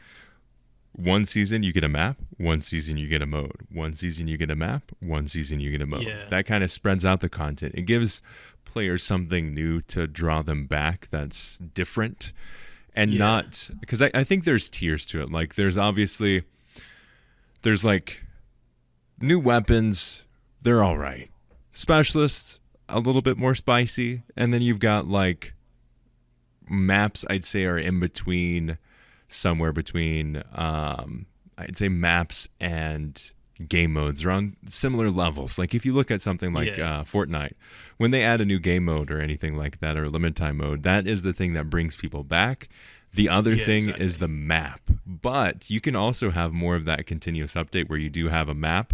one season you get a map, one season you get a mode, one season you get a map, one season you get a mode. Yeah. That kind of spreads out the content. It gives players something new to draw them back that's different. And not because I think there's tiers to it. Like there's like new weapons, they're all right. Specialists, a little bit more spicy, and then you've got like maps. I'd say are in between, somewhere between. I'd say maps and game modes are on similar levels. Like if you look at something like Fortnite, when they add a new game mode or anything like that, or a limited time mode, that is the thing that brings people back. The other thing is the map, but you can also have more of that continuous update where you do have a map,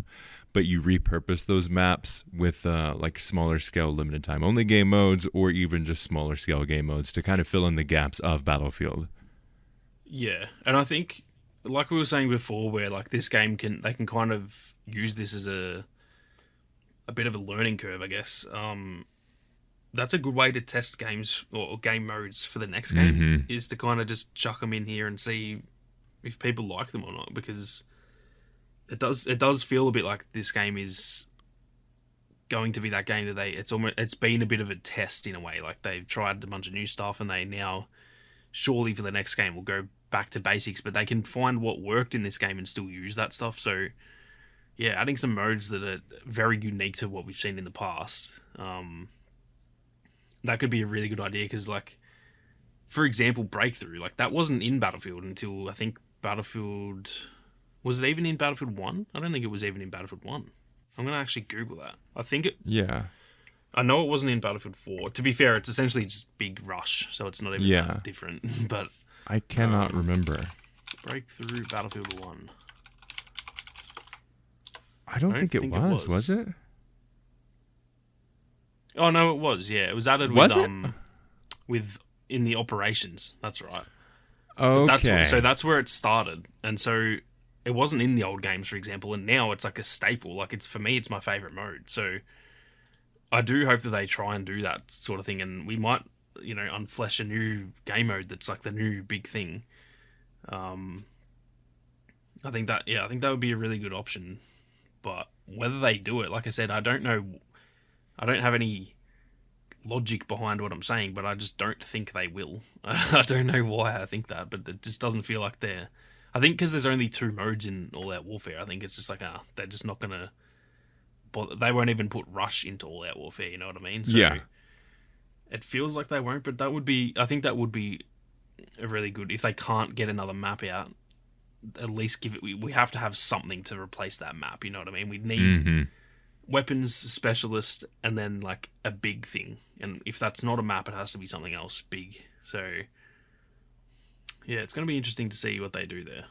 but you repurpose those maps with like smaller scale limited time only game modes, or even just smaller scale game modes to kind of fill in the gaps of Battlefield. Yeah, and I think, like we were saying before, where like this game they can kind of use this as a bit of a learning curve, I guess. That's a good way to test games or game modes for the next game, is to kind of just chuck them in here and see if people like them or not, because it does feel a bit like this game is going to be that game that it's been a bit of a test in a way. Like they've tried a bunch of new stuff and they now surely for the next game will go back to basics, but they can find what worked in this game and still use that stuff. So yeah, adding some modes that are very unique to what we've seen in the past, that could be a really good idea. Because like, for example, Breakthrough, like that wasn't in Battlefield until I think Battlefield, was it even in Battlefield 1? I don't think it was even in Battlefield 1. I'm going to actually Google that. I know it wasn't in Battlefield 4. To be fair, it's essentially just Big Rush, so it's not even that different. But I cannot remember. Breakthrough Battlefield 1. I don't think it was it? Oh no, it was. Yeah, it was added with in the operations. That's right. Okay. That's where it started, and so it wasn't in the old games, for example. And now it's like a staple. Like for me, it's my favorite mode. So I do hope that they try and do that sort of thing, and we might, unflesh a new game mode that's like the new big thing. I think that would be a really good option. But whether they do it, like I said, I don't know. I don't have any logic behind what I'm saying, but I just don't think they will. I don't know why I think that, but it just doesn't feel like they're... I think because there's only 2 modes in All Out Warfare, I think it's just like, they're just not going to... They won't even put Rush into All Out Warfare, you know what I mean? So it feels like they won't, but I think that would be a really good... If they can't get another map out, at least give it... We have to have something to replace that map, you know what I mean? We need... weapons specialist, and then like a big thing, and if that's not a map, it has to be something else big. So yeah, it's going to be interesting to see what they do there.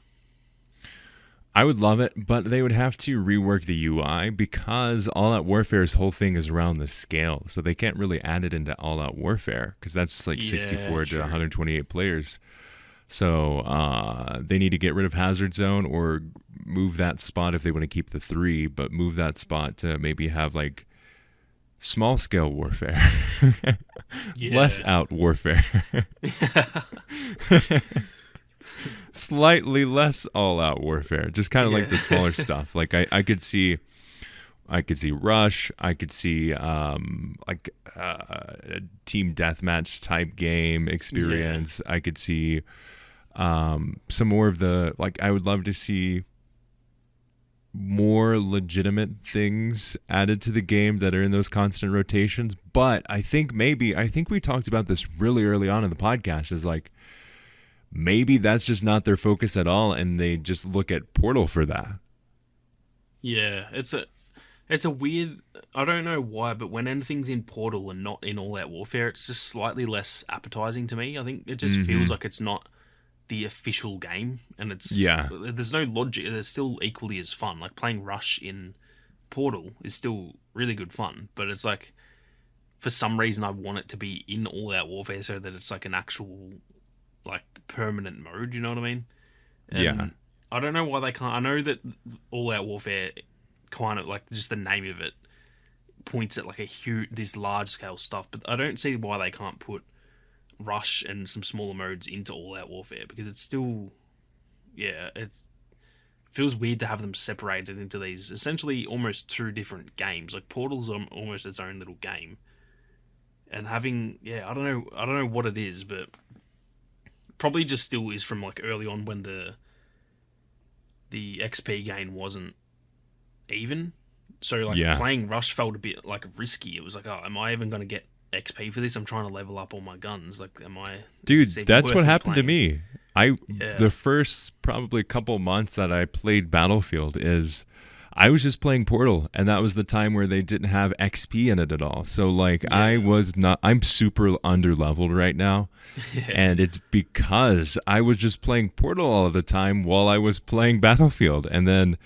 I would love it, but they would have to rework the UI because All Out Warfare's whole thing is around the scale. So they can't really add it into All Out Warfare because that's like 64 to 128 players. So they need to get rid of Hazard Zone or move that spot if they want to keep the 3, but move that spot to maybe have like small scale warfare. Less out warfare. Slightly less all out warfare. Just kind of like the smaller stuff. Like I could see Rush. I could see like a team deathmatch type game experience. I could see some more of the, like, I would love to see more legitimate things added to the game that are in those constant rotations. But I think we talked about this really early on in the podcast, is like, maybe that's just not their focus at all, and they just look at Portal for that. Yeah, it's a weird, I don't know why, but when anything's in Portal and not in All Out Warfare, it's just slightly less appetizing to me. I think it just feels like it's not the official game, and there's no logic. It's still equally as fun. Like playing Rush in Portal is still really good fun, but it's like, for some reason I want it to be in All Out Warfare so that it's like an actual like permanent mode, you know what I mean? And I don't know why they can't. I know that All Out Warfare kind of, like, just the name of it points at like this large scale stuff, but I don't see why they can't put Rush and some smaller modes into All Out Warfare, because it's still, it feels weird to have them separated into these essentially almost two different games. Like Portal's almost its own little game, and having I don't know what it is, but probably just still is from like early on when the XP gain wasn't even. So like playing Rush felt a bit like risky. It was like, oh, am I even going to get XP for this? I'm trying to level up all my guns. Like, am I? Dude, that's what happened to me. The first probably couple months that I played Battlefield is I was just playing Portal, and that was the time where they didn't have XP in it at all. So like I'm super under-leveled right now, and it's because I was just playing Portal all of the time while I was playing Battlefield, and then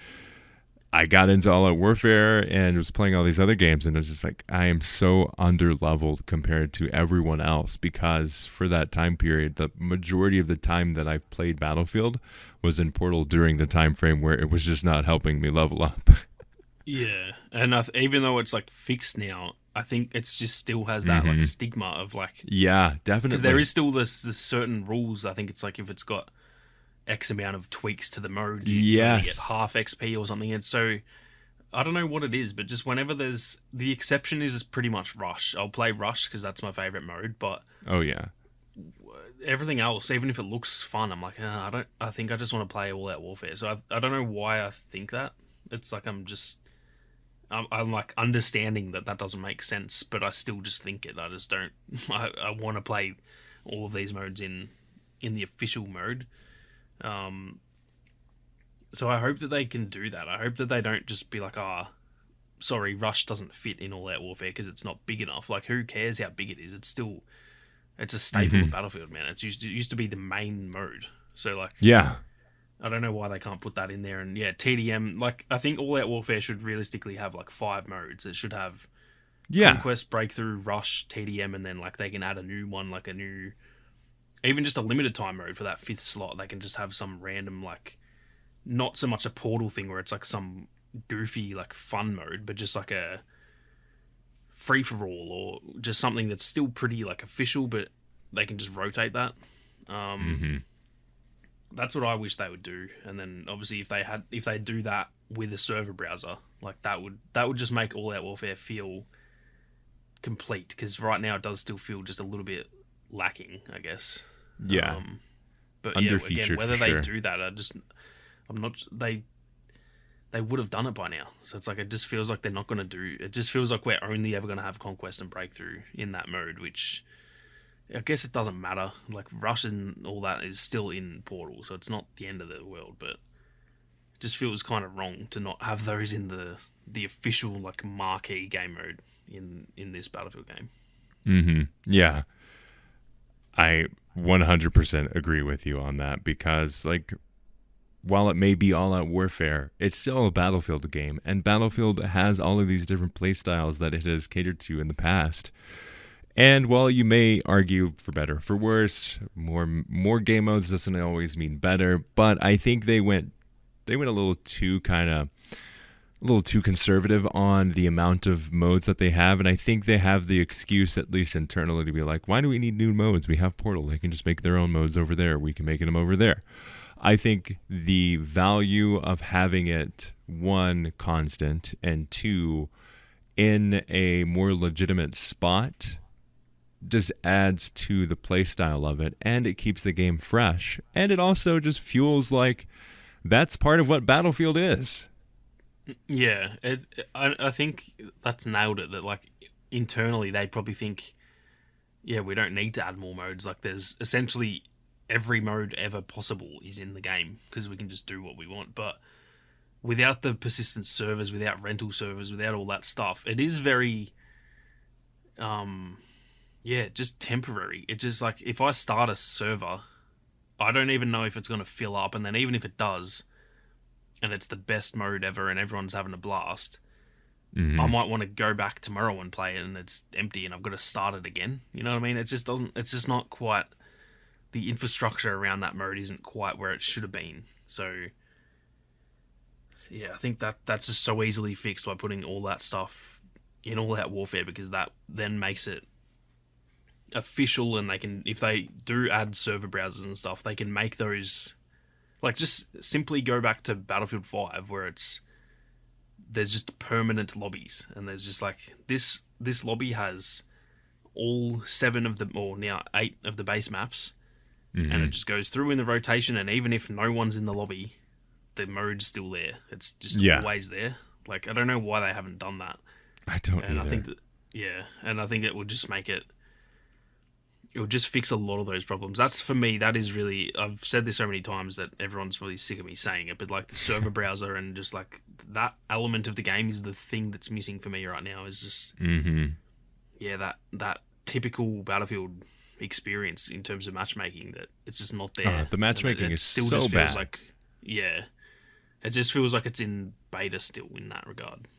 I got into All Out Warfare and was playing all these other games, and it was just like, I am so under-leveled compared to everyone else, because for that time period, the majority of the time that I've played Battlefield was in Portal during the time frame where it was just not helping me level up. Yeah, and even though it's like fixed now, I think it's just still has that like stigma of like... Yeah, definitely. Because there is still this certain rules. I think it's like if it's got X amount of tweaks to the mode, you only get half XP or something. And so I don't know what it is, but just whenever there's the exception is pretty much Rush. I'll play Rush because that's my favorite mode. But everything else, even if it looks fun, I'm like, I think I just want to play All Out Warfare. So I don't know why I think that. It's like I'm like understanding that doesn't make sense, but I still just think it. I just don't. I want to play all of these modes in the official mode. So I hope that they can do that. I hope that they don't just be like, sorry, Rush doesn't fit in All Out Warfare because it's not big enough. Like, who cares how big it is? It's a staple of Battlefield, man. It used to be the main mode. So like, I don't know why they can't put that in there. And TDM, like, I think All Out Warfare should realistically have like 5 modes. It should have Conquest, Breakthrough, Rush, TDM, and then like they can add a new one, like even just a limited time mode for that 5th slot. They can just have some random, like, not so much a Portal thing where it's like some goofy, like, fun mode, but just like a free-for-all, or just something that's still pretty, like, official, but they can just rotate that. That's what I wish they would do. And then, obviously, if they do that with a server browser, like, that would just make All Out Warfare feel complete, because right now it does still feel just a little bit lacking, I guess. But under-featured, again, whether for they sure. do that, I'm not. They would have done it by now. So it's like, it just feels like they're not going to do. It just feels like we're only ever going to have Conquest and Breakthrough in that mode, which I guess it doesn't matter. Like, Rush and all that is still in Portal, so it's not the end of the world. But it just feels kind of wrong to not have those in the official, like, marquee game mode in this Battlefield game. Yeah. I 100% agree with you on that, because like while it may be all-out warfare, it's still a Battlefield game, and Battlefield has all of these different playstyles that it has catered to in the past. And while you may argue for better or for worse, more game modes doesn't always mean better, but I think they went a little too conservative on the amount of modes that they have, and I think they have the excuse, at least internally, to be like, why do we need new modes? We have Portal. They can just make their own modes over there. We can make them over there. I think the value of having it, one, constant, and two, in a more legitimate spot just adds to the play style of it, and it keeps the game fresh, and it also just fuels like that's part of what Battlefield is. Yeah, I think that's nailed it. That like internally they probably think, yeah, we don't need to add more modes. Like there's essentially every mode ever possible is in the game because we can just do what we want. But without the persistent servers, without rental servers, without all that stuff, it is very, just temporary. It's just like if I start a server, I don't even know if it's going to fill up, and then even if it does, and it's the best mode ever and everyone's having a blast, I might want to go back tomorrow and play it and it's empty and I've got to start it again. You know what I mean? It's just not quite, the infrastructure around that mode isn't quite where it should have been. So yeah, I think that's just so easily fixed by putting all that stuff in All Out Warfare, because that then makes it official, and they can, if they do add server browsers and stuff, they can make those. Like, just simply go back to Battlefield 5, where there's just permanent lobbies, and there's just like, this lobby has all 7 of the, or now 8 of the base maps, and it just goes through in the rotation, and even if no one's in the lobby, the mode's still there. It's just always there. Like, I don't know why they haven't done that. I don't either. I think that, and I think it would just make it would just fix a lot of those problems. That's, for me, that is really, I've said this so many times that everyone's really sick of me saying it, but like the server browser and just like that element of the game is the thing that's missing for me right now, is just, that typical Battlefield experience in terms of matchmaking, that it's just not there. The matchmaking is so bad. Like, it just feels like it's in beta still in that regard.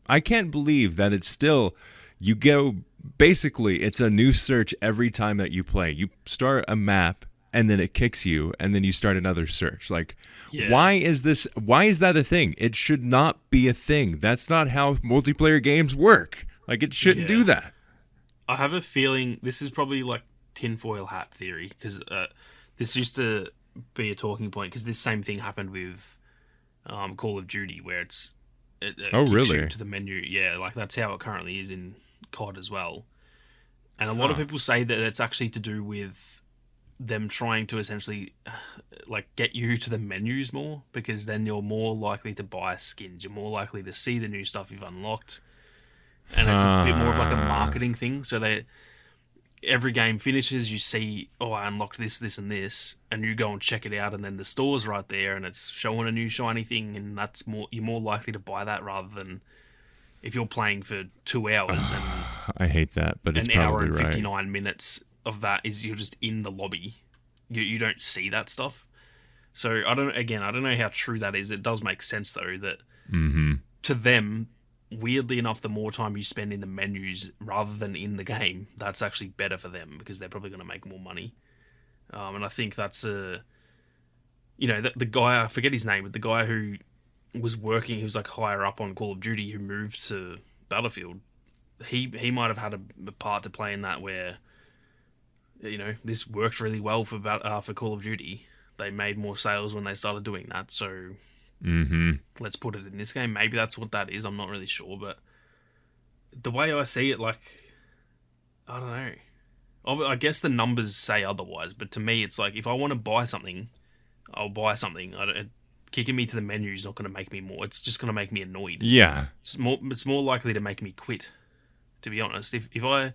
I can't believe that it's still, you go, basically it's a new search every time that you play. You start a map and then it kicks you and then you start another search. Like, why is that a thing? It should not be a thing. That's not how multiplayer games work. Like, it shouldn't do that. I have a feeling this is probably like tinfoil hat theory, because this used to be a talking point, because this same thing happened with Call of Duty, where it kicks you to the menu. Yeah, like that's how it currently is in COD as well. And a lot of people say that it's actually to do with them trying to essentially like get you to the menus more, because then you're more likely to buy skins, you're more likely to see the new stuff you've unlocked, and it's a bit more of like a marketing thing. So every game finishes, you see, oh, I unlocked this, this, and this, and you go and check it out, and then the store's right there, and it's showing a new shiny thing, and you're more likely to buy that rather than if you're playing for 2 hours and I hate that, but it's an hour probably and 59 minutes of that is you're just in the lobby. You don't see that stuff. So I don't know how true that is. It does make sense though that to them, weirdly enough, the more time you spend in the menus rather than in the game, that's actually better for them, because they're probably going to make more money. And I think that's the guy, I forget his name, but the guy who was working, he was like higher up on Call of Duty, who moved to Battlefield. He might have had a part to play in that, where this worked really well for Call of Duty. They made more sales when they started doing that, so let's put it in this game. Maybe that's what that is. I'm not really sure, but the way I see it, like, I don't know. I guess the numbers say otherwise, but to me, it's like if I want to buy something, I'll buy something. Kicking me to the menu is not going to make me more. It's just going to make me annoyed. Yeah, it's more likely to make me quit. To be honest, if I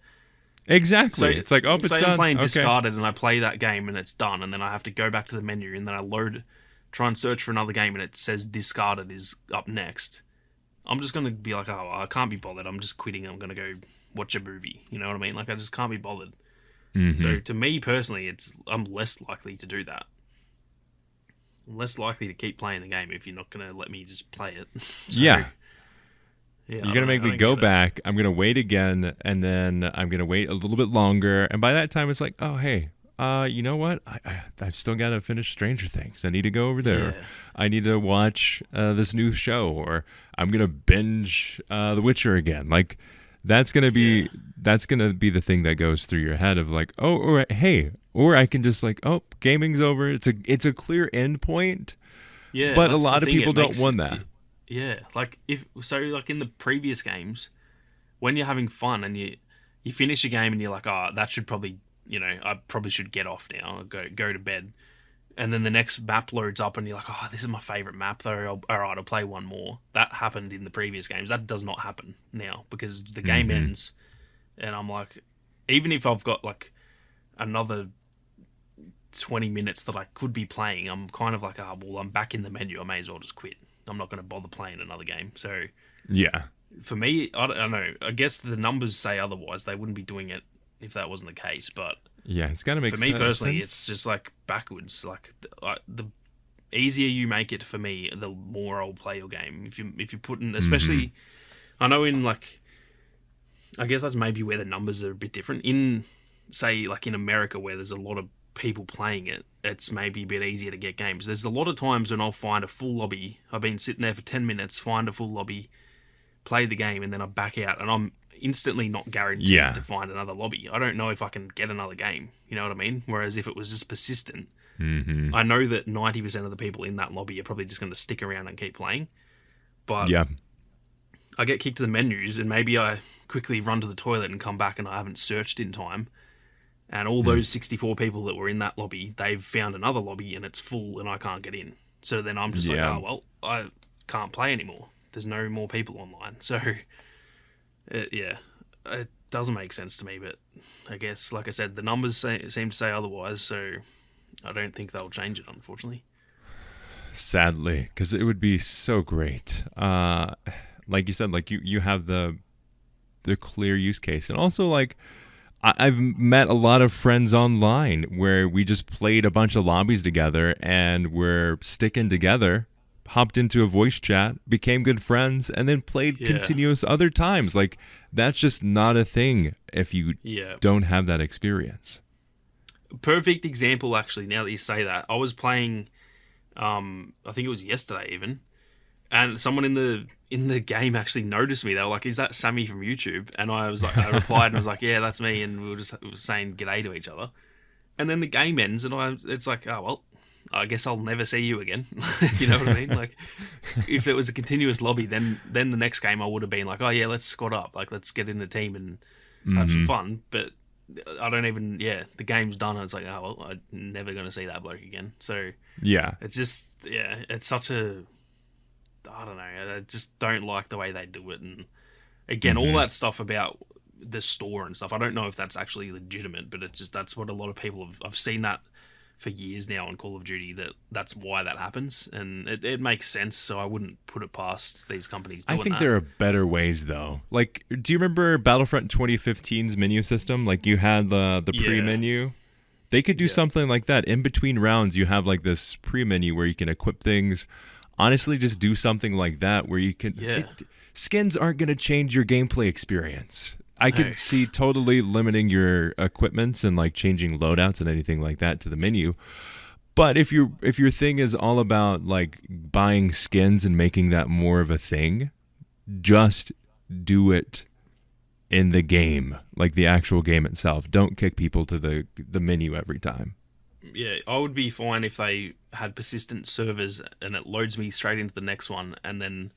exactly, it's like, it's done. I'm playing Discarded and I play that game and it's done, and then I have to go back to the menu and then I try and search for another game and it says Discarded is up next. I'm just going to be like, oh, I can't be bothered. I'm just quitting. I'm going to go watch a movie. You know what I mean? Like, I just can't be bothered. So to me personally, I'm less likely to do that. less likely to keep playing the game if you're not going to let me just play it. So, Yeah. yeah, You're going to make me go back. I'm going to wait again, and then I'm going to wait a little bit longer. And by that time, it's like, oh, hey, you know what? I've still got to finish Stranger Things. I need to go over there. Yeah. I need to watch this new show, or I'm going to binge The Witcher again. Like, that's going to be the thing that goes through your head of like, oh, or hey, or I can just like, oh, gaming's over. It's a clear end point. Yeah, but a that's lot the of thing, people it don't makes want that. Yeah, like like in the previous games, when you're having fun and you finish a game and you're like, oh, that should probably, I probably should get off now, or go to bed. And then the next map loads up and you're like, oh, this is my favorite map though. All right, I'll play one more. That happened in the previous games. That does not happen now because the game ends, and I'm like, even if I've got like another 20 minutes that I could be playing, I'm kind of like, oh, well, I'm back in the menu. I may as well just quit. I'm not going to bother playing another game. So Yeah. for me, I don't know. I guess the numbers say otherwise. They wouldn't be doing it if that wasn't the case. But Yeah, it's got to make for sense. me personally, it's just like backwards. Like the easier you make it for me, the more I'll play your game. If you put in, especially, I know in like, I guess that's maybe where the numbers are a bit different. In say like in America where there's a lot of people playing it, it's maybe a bit easier to get games. There's a lot of times when I'll find a full lobby. I've been sitting there for 10 minutes, find a full lobby, play the game, and then I back out, and I'm instantly not guaranteed to find another lobby. I don't know if I can get another game. You know what I mean? Whereas if it was just persistent, I know that 90% of the people in that lobby are probably just going to stick around and keep playing. But I get kicked to the menus, and maybe I quickly run to the toilet and come back, and I haven't searched in time. And all those 64 people that were in that lobby, they've found another lobby and it's full and I can't get in. So then I'm just like, oh, well, I can't play anymore. There's no more people online. So, it doesn't make sense to me. But I guess, like I said, the numbers seem to say otherwise. So I don't think they'll change it, unfortunately. Sadly, because it would be so great. Like you said, like you have the clear use case. And also, like, I've met a lot of friends online where we just played a bunch of lobbies together and we're sticking together, hopped into a voice chat, became good friends, and then played continuous other times. Like, that's just not a thing if you don't have that experience. Perfect example, actually, now that you say that. I was playing, I think it was yesterday even, and someone in the game actually noticed me. They were like, "Is that Sammy from YouTube?" And I was like, I replied and was like, "Yeah, that's me." And we were saying g'day to each other. And then the game ends, and it's like, oh well, I guess I'll never see you again. You know what I mean? Like, if it was a continuous lobby, then the next game I would have been like, oh yeah, let's squad up, like let's get in a team and have some fun. But I don't even. The game's done. And it's like, oh well, I'm never gonna see that bloke again. So it's just it's such a. I don't know. I just don't like the way they do it. And again, all that stuff about the store and stuff, I don't know if that's actually legitimate, but it's just that's what a lot of people have. I've seen that for years now on Call of Duty. That's why that happens, and it makes sense. So I wouldn't put it past these companies doing I think that. there are better ways, though. Like, do you remember Battlefront 2015's menu system? Like, you had the pre-menu. They could do something like that. In between rounds, you have like this pre-menu where you can equip things. Honestly, just do something like that where you can... skins aren't going to change your gameplay experience. I could see totally limiting your equipments and like changing loadouts and anything like that to the menu. But if your thing is all about like buying skins and making that more of a thing, just do it in the game, like the actual game itself. Don't kick people to the menu every time. Yeah, I would be fine if they had persistent servers and it loads me straight into the next one, and then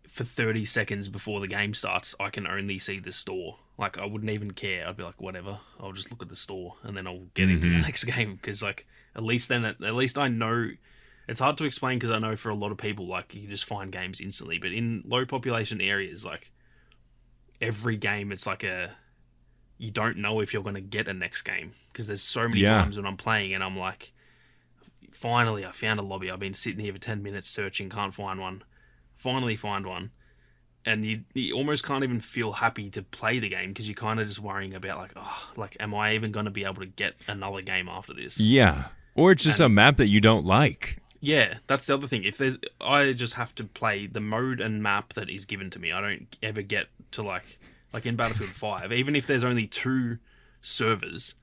for 30 seconds before the game starts, I can only see the store. Like, I wouldn't even care. I'd be like, whatever, I'll just look at the store, and then I'll get into the next game, because like at least I know. It's hard to explain because I know for a lot of people, like, you just find games instantly, but in low population areas, like every game, it's like you don't know if you're going to get a next game, because there's so many times when I'm playing and I'm like, finally I found a lobby. I've been sitting here for 10 minutes searching, can't find one. Finally find one. And you almost can't even feel happy to play the game, because you're kind of just worrying about like, oh, like, am I even going to be able to get another game after this? Yeah. Or it's just a And map that you don't like. yeah, that's the other thing. I just have to play the mode and map that is given to me. I don't ever get to like in Battlefield 5, even if there's only 2 servers,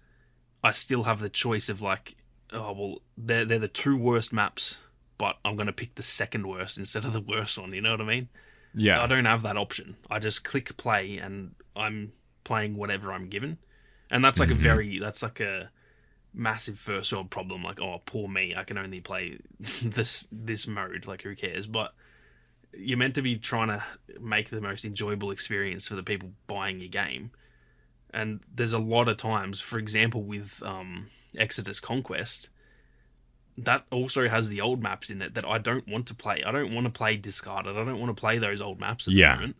I still have the choice of like, oh well, they're the 2 worst maps, but I'm gonna pick the second worst instead of the worst one. You know what I mean? I Yeah. don't have that option. I just click play and I'm playing whatever I'm given, and that's like that's like a massive first world problem. Like, oh, poor me, I can only play this mode. Like, who cares? But you're meant to be trying to make the most enjoyable experience for the people buying your game. And there's a lot of times, for example, with Exodus Conquest, that also has the old maps in it that I don't want to play. I don't want to play Discarded. I don't want to play those old maps at the moment.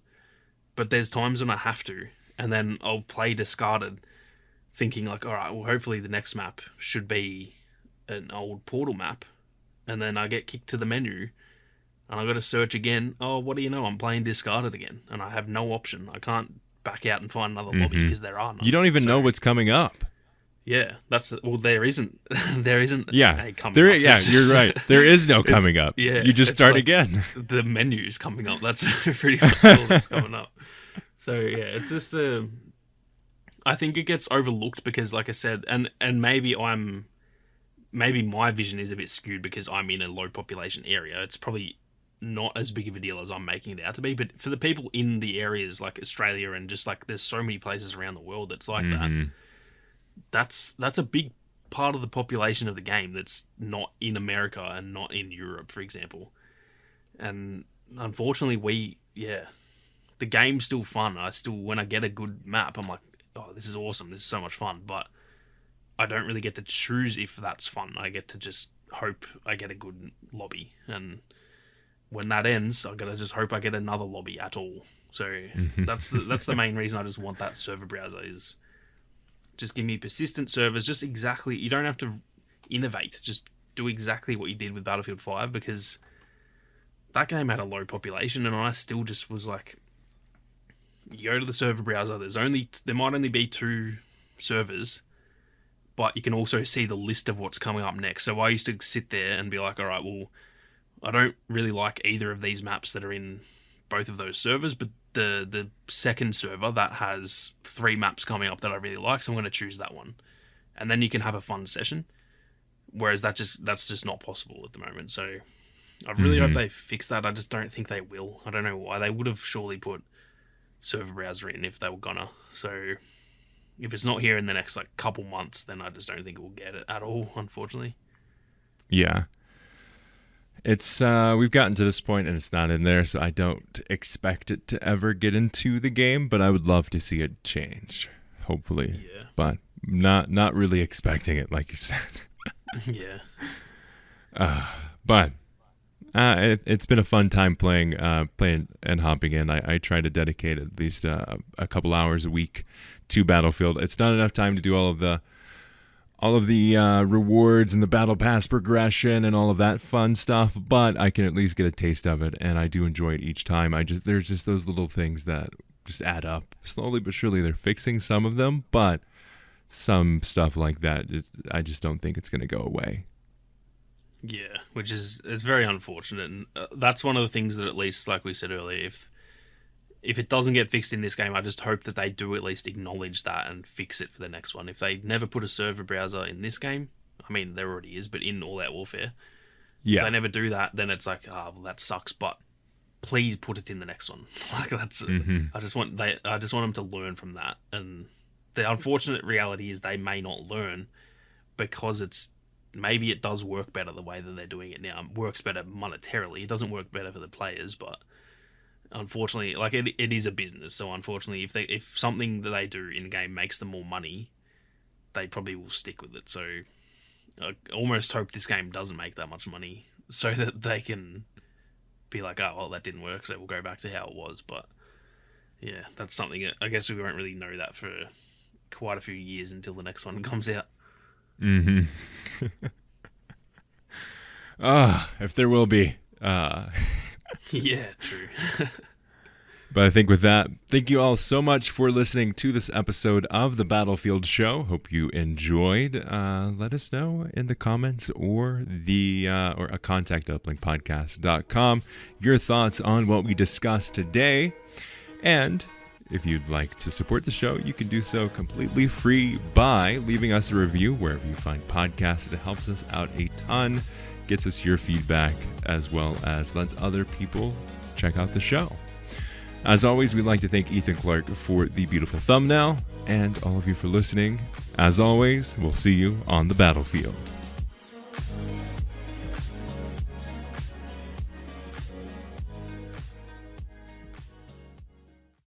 But there's times when I have to, and then I'll play Discarded, thinking like, all right, well, hopefully the next map should be an old Portal map, and then I get kicked to the menu, and I got to search again. Oh, what do you know? I'm playing Discarded again, and I have no option. I can't back out and find another lobby because there are none. You don't even know what's coming up. Yeah, there isn't. There isn't. Yeah, a coming there. up. Yeah, you're right. There is no coming up. Yeah, you just it's start like again. The menu's coming up. That's pretty much all that's coming up. So yeah, it's just I think it gets overlooked because, like I said, and maybe my vision is a bit skewed because I'm in a low population area. It's probably not as big of a deal as I'm making it out to be. But for the people in the areas like Australia and just like there's so many places around the world that's like that. That's a big part of the population of the game that's not in America and not in Europe, for example. And unfortunately, the game's still fun. When I get a good map, I'm like, oh, this is awesome. This is so much fun. But I don't really get to choose if that's fun. I get to just hope I get a good lobby. And when that ends, I gotta just hope I get another lobby at all. So that's the main reason I just want that server browser is just give me persistent servers. Just exactly, you don't have to innovate. Just do exactly what you did with Battlefield 5 because that game had a low population and I still just was like, you go to the server browser, there might only be 2 servers, but you can also see the list of what's coming up next. So I used to sit there and be like, all right, well, I don't really like either of these maps that are in both of those servers, but the second server that has 3 maps coming up that I really like, so I'm going to choose that one. And then you can have a fun session. Whereas that's just not possible at the moment. So I really hope they fix that. I just don't think they will. I don't know why. They would have surely put server browser in if they were gonna. So if it's not here in the next like couple months, then I just don't think we'll get it at all, unfortunately. Yeah. It's we've gotten to this point and it's not in there, so I don't expect it to ever get into the game, but I would love to see it change, hopefully. Yeah. But not really expecting it, like you said. Yeah. But it's been a fun time playing and hopping in. I try to dedicate at least a couple hours a week to Battlefield. It's not enough time to do all of the rewards and the battle pass progression and all of that fun stuff, but I can at least get a taste of it, and I do enjoy it each time. There's just those little things that just add up. Slowly but surely they're fixing some of them, but some stuff like that, I just don't think it's going to go away. Yeah, which is very unfortunate, and that's one of the things that, at least, like we said earlier, if it doesn't get fixed in this game, I just hope that they do at least acknowledge that and fix it for the next one. If they never put a server browser in this game, I mean, there already is, but in All Out Warfare, if they never do that, then it's like, well, that sucks, but please put it in the next one. Like, that's, I just want them to learn from that, and the unfortunate reality is they may not learn because maybe it does work better the way that they're doing it now. It works better monetarily. It doesn't work better for the players, but unfortunately, like it is a business. So unfortunately, if something that they do in game makes them more money, they probably will stick with it. So I almost hope this game doesn't make that much money so that they can be like, oh, well, that didn't work, so we'll go back to how it was. But yeah, that's something that I guess we won't really know that for quite a few years until the next one comes out. If there will be. Yeah, true. But I think with that, thank you all so much for listening to this episode of the Battlefield Show. Hope you enjoyed. Let us know in the comments or or a contact uplinkpodcast.com your thoughts on what we discussed today. And if you'd like to support the show, you can do so completely free by leaving us a review wherever you find podcasts. It helps us out a ton, gets us your feedback, as well as lets other people check out the show. As always, we'd like to thank Ethan Clark for the beautiful thumbnail, and all of you for listening. As always, we'll see you on the battlefield.